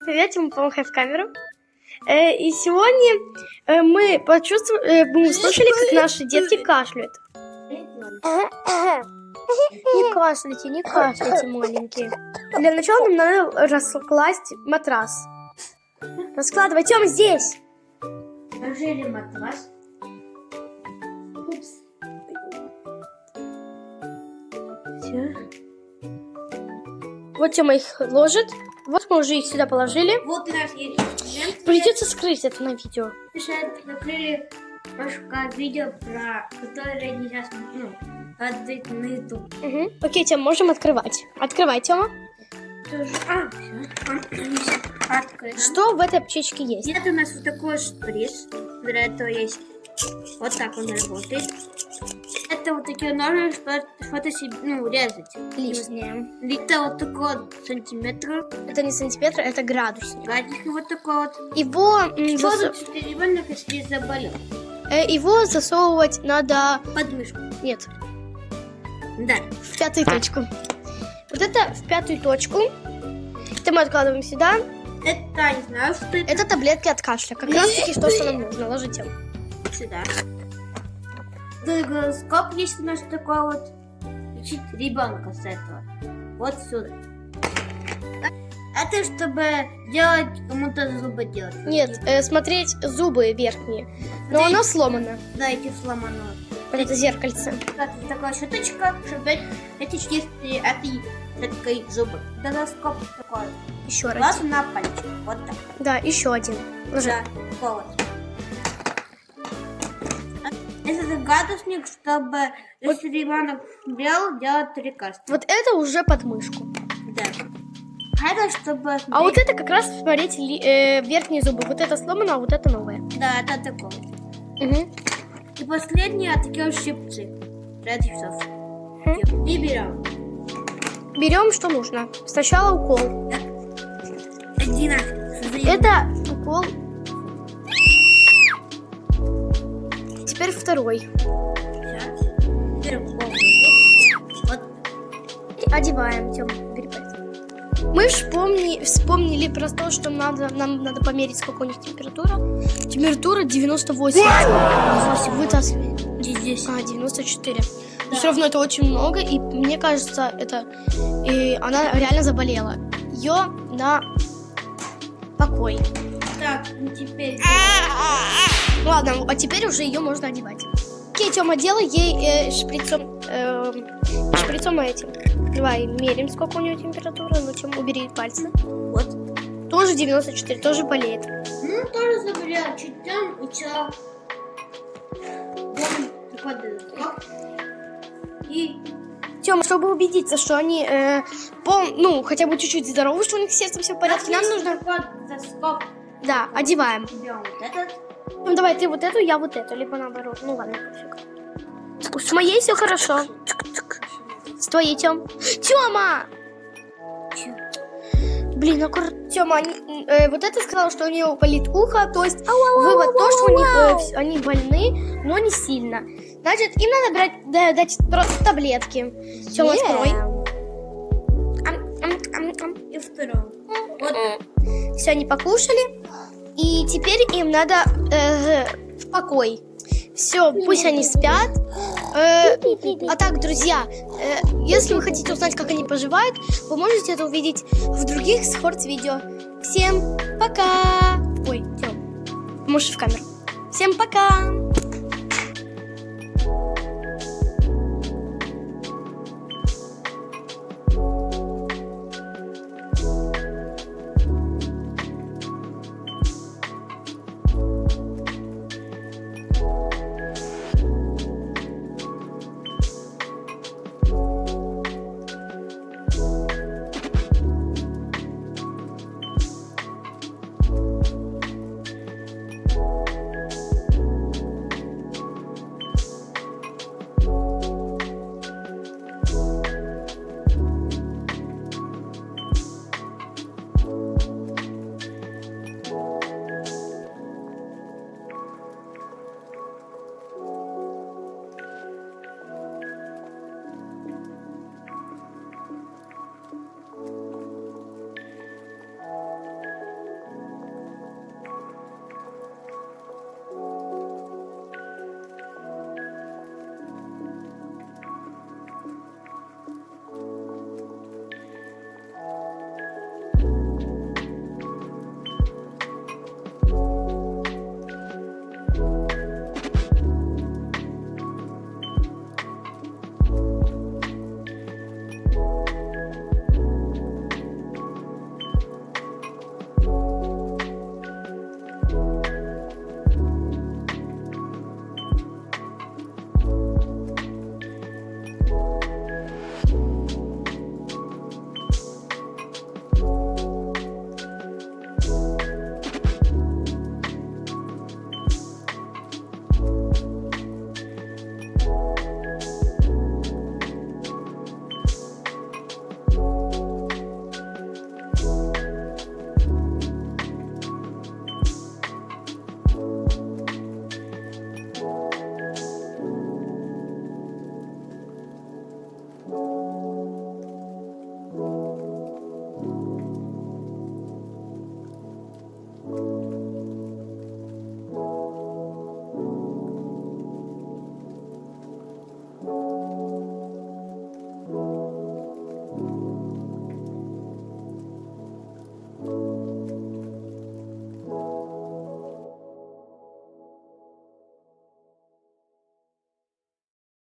Привет, ему помахай в камеру. И сегодня мы услышали, как наши детки кашляют. Не кашляйте, маленькие. Для начала нам надо раскласть матрас. Раскладывай, Тём, здесь. Положили матрас. Упс. Все. Вот Тёма их ложит. Вот мы уже их сюда положили. Вот у нас есть инструмент. Придется скрыть это на видео. Мы сейчас закрыли немножко видео, про которое нельзя смотреть на YouTube. Угу. Окей, Тём, можем открывать. Открывай, Тёма. Все. Открыто. Что в этой аптечке есть? Нет, у нас вот такой шприц. Для этого есть. Вот так он работает. Это вот такие ножи, что-то себе, резать. Лишнее. Это вот такой вот сантиметр. Это не сантиметр, это градусник. Гадик вот такой вот. Его, Если заболел. Его засовывать надо... Подмышку. Нет, Да. в пятую точку. Вот это в пятую точку. Это мы откладываем сюда. Это, не знаю, что это. Это таблетки от кашля. Как раз таки то, что нам нужно. Ложите. Сюда. Гороскоп есть у нас такой вот. Лечить ребенка с этого. Вот сюда. Это чтобы делать кому-то зубы делать. Нет, смотреть зубы верхние. Но Смотреть. оно сломано. Да, эти сломано. Вот это зеркальце. Вот такая щеточка, чтобы эти чистые этой зубы. Гороскоп такой. Еще раз. Глаз на пальчик. Вот так. Да, еще один. Ложи. Да, такой вот. Это градусник, чтобы если ребенок бел, делать лекарство. Вот это уже под мышку. Да. Это чтобы... А вот это как раз смотреть верхние зубы. Вот это сломано, а вот это новое. Да, это такое. Угу. И последние такие вот щипцы. Для часов. И берем. Берем, что нужно. Сначала укол. Одинаково. Это укол. Теперь второй. Сейчас. Берем вот. Одеваем, Тёма, бери пальцы. Мы вспомнили про то, что нам надо померить, сколько у них температура. Температура 98. Вытаскивай. Здесь. 94. Да. Но все равно это очень много, и мне кажется, она реально заболела. Ее на покой. Так, теперь... Ладно, а теперь уже ее можно одевать. Окей, Тёма, делай ей шприцом этим. Давай, мерим, сколько у нее температура. Ну, Тёма, убери пальцы. Вот. Тоже 94, тоже болеет. Тоже заболел. Чуть там, и все. И... Тёма, чтобы убедиться, что они хотя бы чуть-чуть здоровы, что у них с сердцем все в порядке, нам нужно... Гороскоп. Да, одеваем. Берем вот этот. Ну, давай, ты вот эту, я вот эту, либо наоборот. Ну, ладно, пофиг. С моей все хорошо. С твоей, Тём. Тёма! Блин, Тёма, вот это сказала, что у нее болит ухо, то есть вывод то, что у них они больны, но не сильно. Значит, им надо дать просто таблетки. Тёма, открой. И второй. Вот. Все, они покушали. И теперь им надо в покой. Все, пусть они спят. А так, друзья, если вы хотите узнать, как они поживают, вы можете это увидеть в других спортс-видео. Всем пока! Ой, Тём, можешь в камеру. Всем пока!